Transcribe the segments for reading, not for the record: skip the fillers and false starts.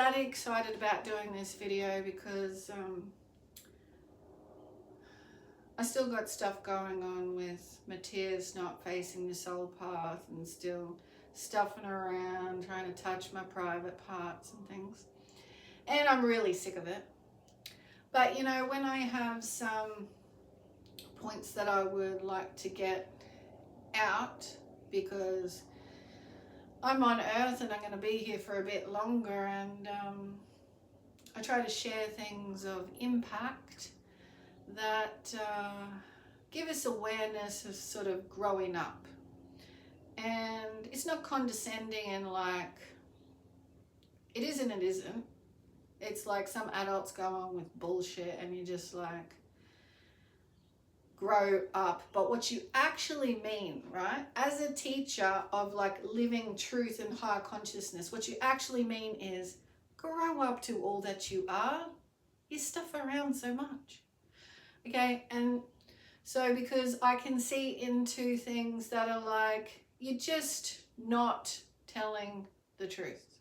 bloody excited about doing this video because I still got stuff going on with Matthias not facing the soul path and still stuffing around, trying to touch my private parts and things. And I'm really sick of it. But, you know, when I have some points that I would like to get out, because I'm on Earth and I'm going to be here for a bit longer, and I try to share things of impact that give us awareness of sort of growing up. And it's not condescending and like, it is and it isn't. It's like some adults go on with bullshit and you just like grow up. But what you actually mean, right, as a teacher of like living truth and higher consciousness, what you actually mean is grow up to all that you are. You stuff around so much. Okay, and so because I can see into things that are like, you're just not telling the truth.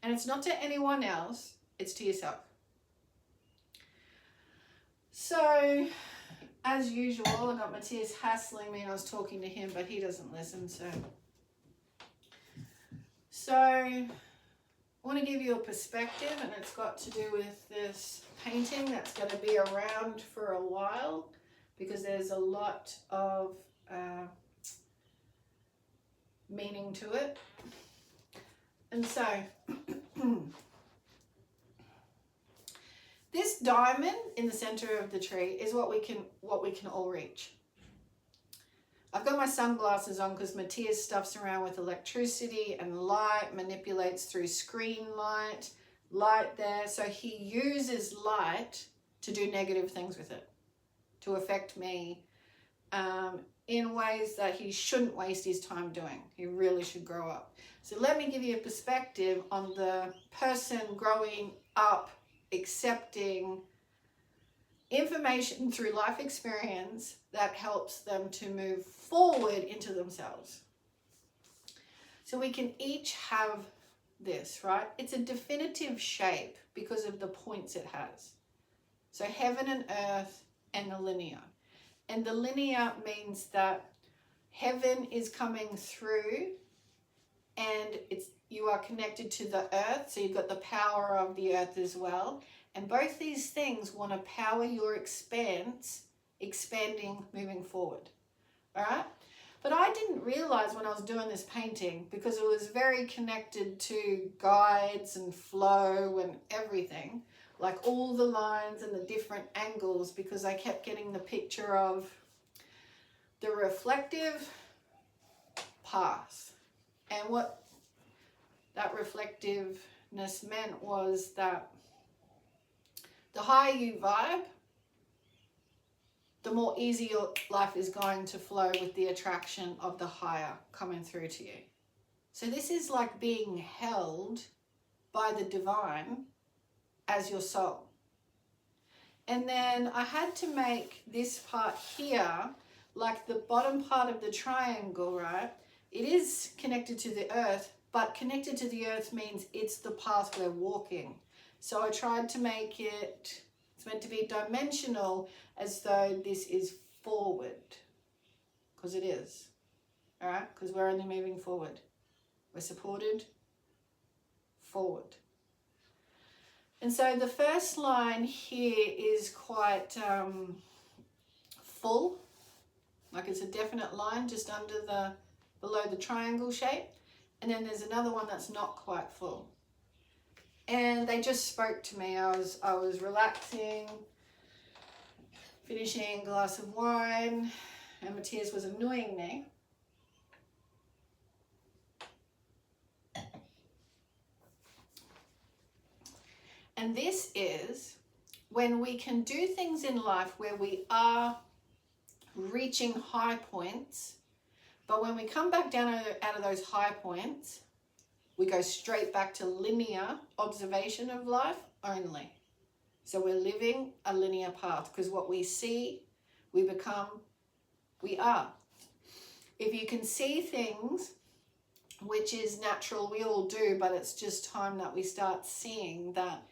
And it's not to anyone else, it's to yourself. So, as usual, I got Matthias hassling me and I was talking to him, but he doesn't listen, So, I want to give you a perspective, and it's got to do with this painting that's going to be around for a while because there's a lot of meaning to it. And so this diamond in the center of the tree is what we can all reach. I've got my sunglasses on because Matthias stuffs around with electricity and light, manipulates through screen light there. So he uses light to do negative things with it, to affect me in ways that he shouldn't waste his time doing. He really should grow up. So let me give you a perspective on the person growing up, accepting information through life experience that helps them to move forward into themselves. So we can each have this, right? It's a definitive shape because of the points it has. So heaven and earth and the linear. And the linear means that heaven is coming through and you are connected to the earth. So you've got the power of the earth as well. And both these things want to power your expanding, moving forward. All right? But I didn't realize when I was doing this painting, because it was very connected to guides and flow and everything, like all the lines and the different angles, because I kept getting the picture of the reflective path. And what that reflectiveness meant was that the higher you vibe, the more easy your life is going to flow with the attraction of the higher coming through to you. So this is like being held by the divine as your soul. And then I had to make this part here, like the bottom part of the triangle, right? It is connected to the earth, but connected to the earth means it's the path we're walking. So I tried to make it, it's meant to be dimensional, as though this is forward, because it is, all right? Because we're only moving forward. We're supported forward. And so the first line here is quite full, like it's a definite line just under below the triangle shape. And then there's another one that's not quite full. And they just spoke to me. I was relaxing, finishing a glass of wine, and Matthias was annoying me. And this is when we can do things in life where we are reaching high points, but when we come back down out of those high points, we go straight back to linear observation of life only. So we're living a linear path, because what we see, we become, we are. If you can see things which is natural, we all do, but it's just time that we start seeing that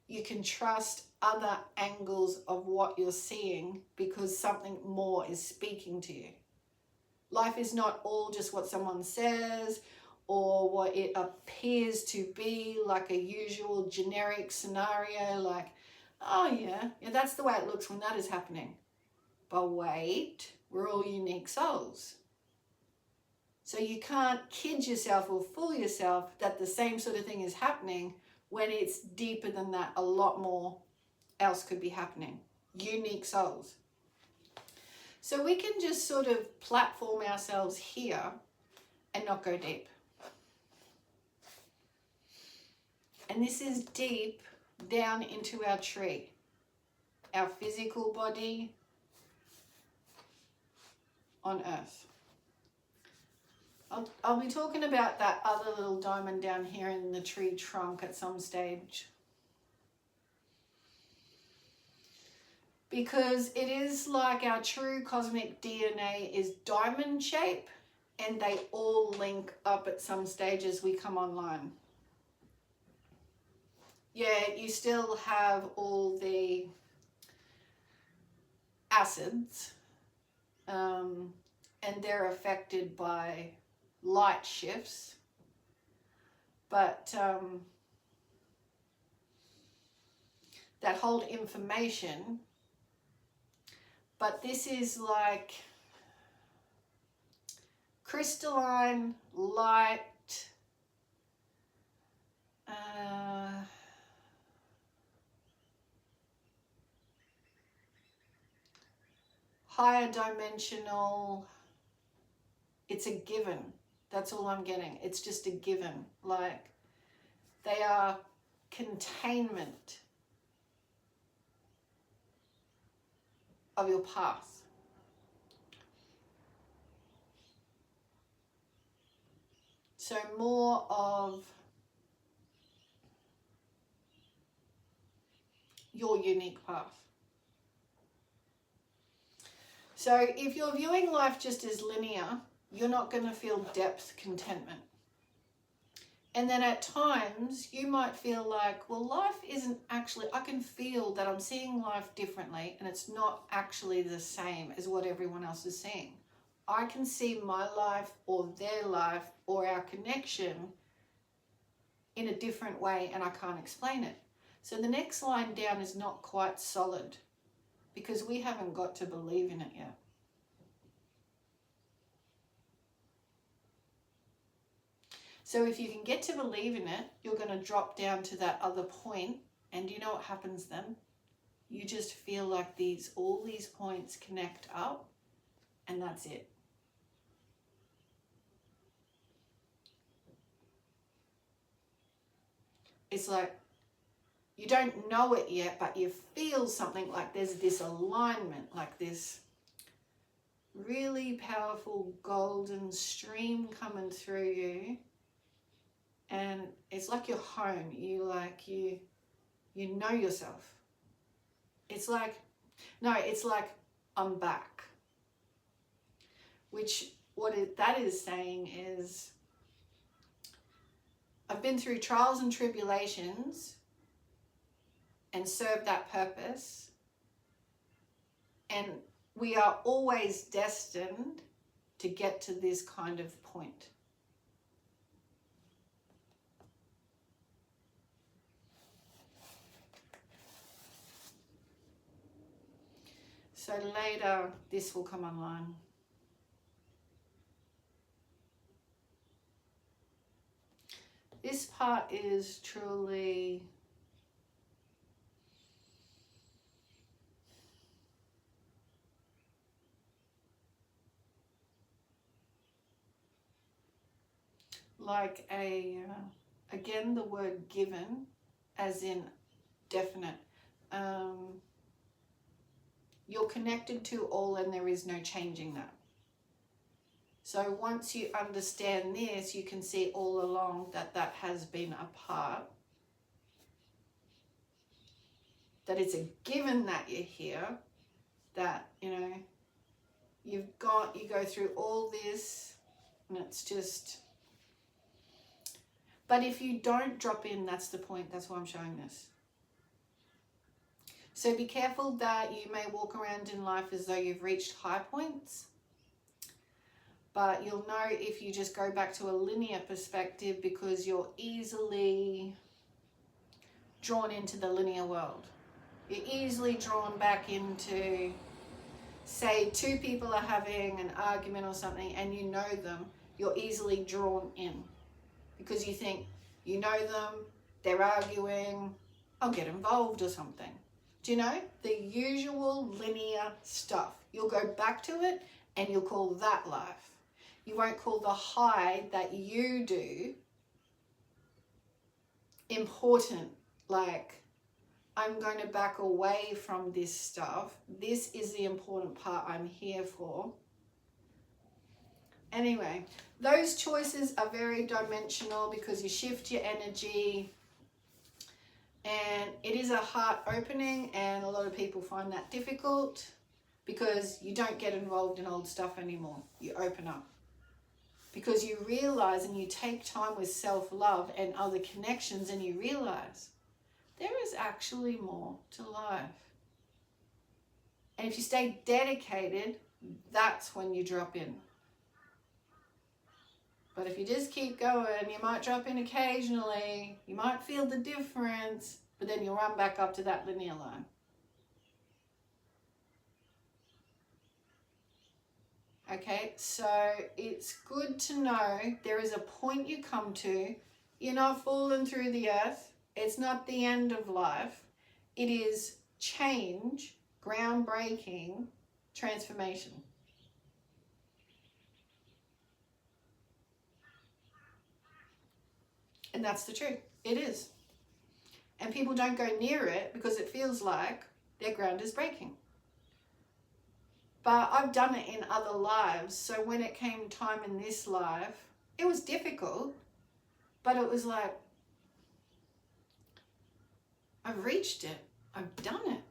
you can trust other angles of what you're seeing because something more is speaking to you. Life is not all just what someone says or what it appears to be, like a usual generic scenario, like, oh yeah, that's the way it looks when that is happening. But wait, we're all unique souls. So you can't kid yourself or fool yourself that the same sort of thing is happening when it's deeper than that. A lot more else could be happening. Unique souls. So we can just sort of platform ourselves here and not go deep. And this is deep down into our tree, our physical body on earth. I'll be talking about that other little diamond down here in the tree trunk at some stage. Because it is like our true cosmic DNA is diamond shape, and they all link up at some stage as we come online. Yeah, you still have all the acids, and they're affected by light shifts, but that hold information. But this is like crystalline light, higher dimensional. It's a given. That's all I'm getting. It's just a given. Like, they are containment of your path. So more of your unique path. So if you're viewing life just as linear, you're not going to feel depth contentment. And then at times you might feel like, well, life isn't actually, I can feel that I'm seeing life differently and it's not actually the same as what everyone else is seeing. I can see my life or their life or our connection in a different way and I can't explain it. So the next line down is not quite solid because we haven't got to believe in it yet. So if you can get to believe in it, you're going to drop down to that other point, and you know what happens then? You just feel like all these points connect up, and that's it. It's like you don't know it yet, but you feel something like there's this alignment, like this really powerful golden stream coming through you. And it's like you're home. You know yourself. It's like I'm back. Which that is saying is I've been through trials and tribulations and served that purpose. And we are always destined to get to this kind of point. So later, this will come online. This part is truly like again, the word given, as in definite. You're connected to all and there is no changing that. So once you understand this, you can see all along that has been a part. That it's a given that you're here. That, you go through all this and it's just But if you don't drop in, that's the point. That's why I'm showing this. So be careful that you may walk around in life as though you've reached high points. But you'll know if you just go back to a linear perspective, because you're easily drawn into the linear world. You're easily drawn back into, say, two people are having an argument or something and you know them, you're easily drawn in because you think, you know them, they're arguing, I'll get involved or something. Do you know? The usual linear stuff. You'll go back to it and you'll call that life. You won't call the high that you do important. Like, I'm going to back away from this stuff. This is the important part I'm here for. Anyway, those choices are very dimensional because you shift your energy, and it is a heart opening, and a lot of people find that difficult because you don't get involved in old stuff anymore. You open up because you realize, and you take time with self-love and other connections, and you realize there is actually more to life. And if you stay dedicated, that's when you drop in. But if you just keep going, you might drop in occasionally, you might feel the difference, but then you'll run back up to that linear line. Okay, so it's good to know there is a point you come to. You're not falling through the earth. It's not the end of life. It is change, groundbreaking transformation. And that's the truth. It is. And people don't go near it because it feels like their ground is breaking. But I've done it in other lives. So when it came time in this life, it was difficult, but it was like, I've reached it. I've done it.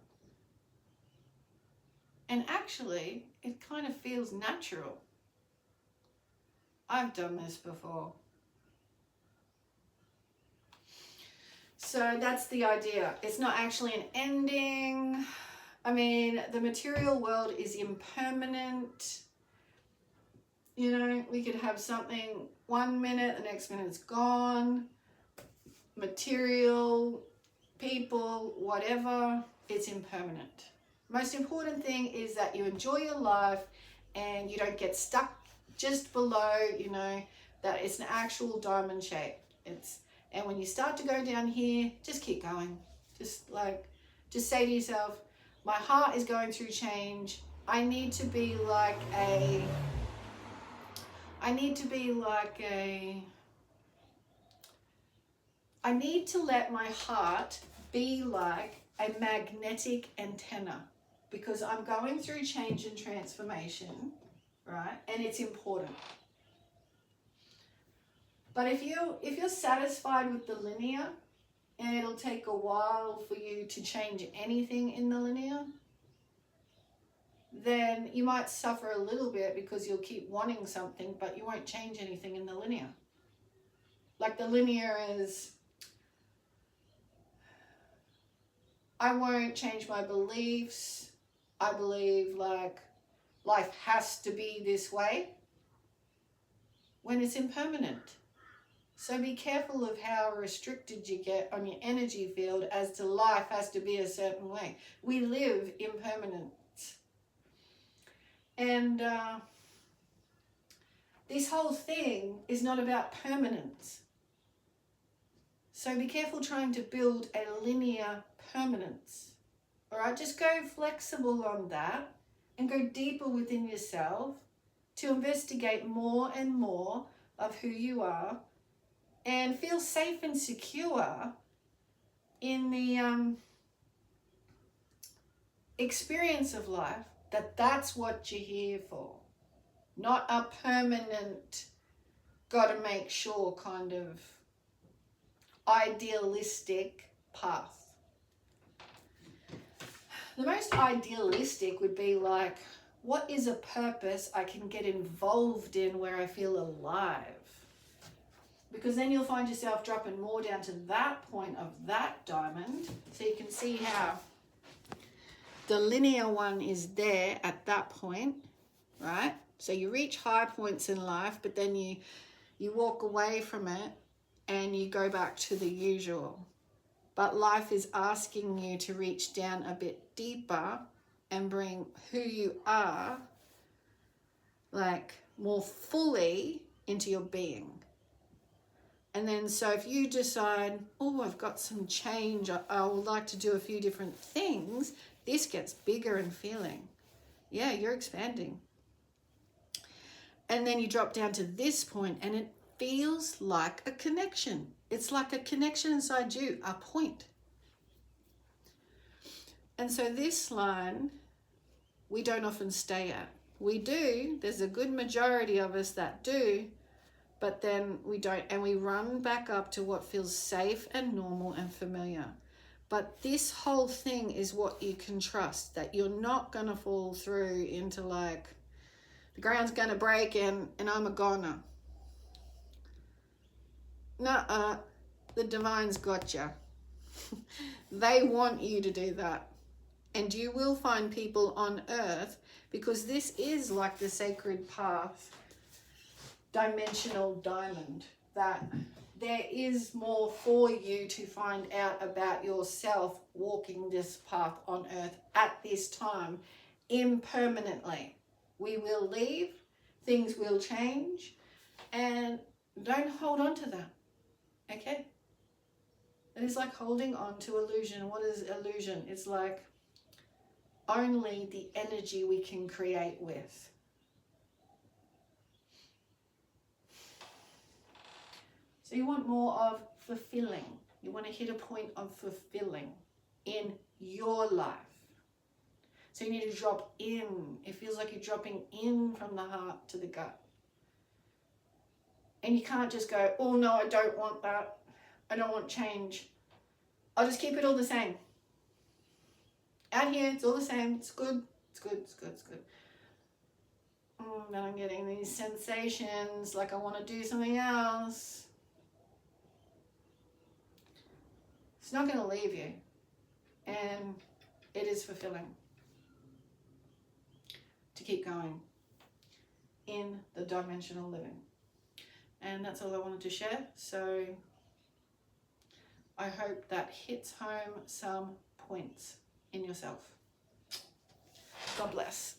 And actually, it kind of feels natural. I've done this before. So that's the idea. It's not actually an ending. I mean, the material world is impermanent. You know, we could have something 1 minute, the next minute it's gone. Material, people, whatever, it's impermanent. Most important thing is that you enjoy your life and you don't get stuck just below, you know, that it's an actual diamond shape. And when you start to go down here, just keep going. Just say to yourself, my heart is going through change. I need to let my heart be like a magnetic antenna, because I'm going through change and transformation, right? And it's important. But if you're satisfied with the linear, and it'll take a while for you to change anything in the linear, then you might suffer a little bit because you'll keep wanting something, but you won't change anything in the linear. Like the linear is, I won't change my beliefs. I believe like life has to be this way, when it's impermanent. So be careful of how restricted you get on your energy field as to life has to be a certain way. We live impermanence. And this whole thing is not about permanence. So be careful trying to build a linear permanence. All right, just go flexible on that and go deeper within yourself to investigate more and more of who you are, and feel safe and secure in the experience of life, that's what you're here for. Not a permanent, gotta make sure kind of idealistic path. The most idealistic would be like, what is a purpose I can get involved in where I feel alive? because then you'll find yourself dropping more down to that point of that diamond. So you can see how the linear one is there at that point, right? So you reach high points in life, but then you walk away from it and you go back to the usual. But life is asking you to reach down a bit deeper and bring who you are, like, more fully into your being. And then so if you decide, oh, I've got some change, I would like to do a few different things, this gets bigger and feeling. Yeah, you're expanding. And then you drop down to this point and it feels like a connection. It's like a connection inside you, a point. And so this line, we don't often stay at. We do, there's a good majority of us that do, but then we don't, and we run back up to what feels safe and normal and familiar. But this whole thing is what you can trust, that you're not going to fall through into like, the ground's going to break and I'm a goner. Nuh-uh, the divine's got you. They want you to do that. And you will find people on earth, because this is like the sacred path, dimensional diamond, that there is more for you to find out about yourself walking this path on earth at this time, impermanently. We will leave, things will change, and don't hold on to that, okay? It is like holding on to illusion. What is illusion? It's like only the energy we can create with. So you want more of fulfilling. You want to hit a point of fulfilling in your life. So you need to drop in. It feels like you're dropping in from the heart to the gut. And you can't just go, oh no, I don't want that. I don't want change. I'll just keep it all the same. Out here, it's all the same. It's good. It's good. It's good. It's good. Then I'm getting these sensations like I want to do something else. It's not going to leave you. And it is fulfilling to keep going in the dimensional living. And that's all I wanted to share. So I hope that hits home some points in yourself. God bless.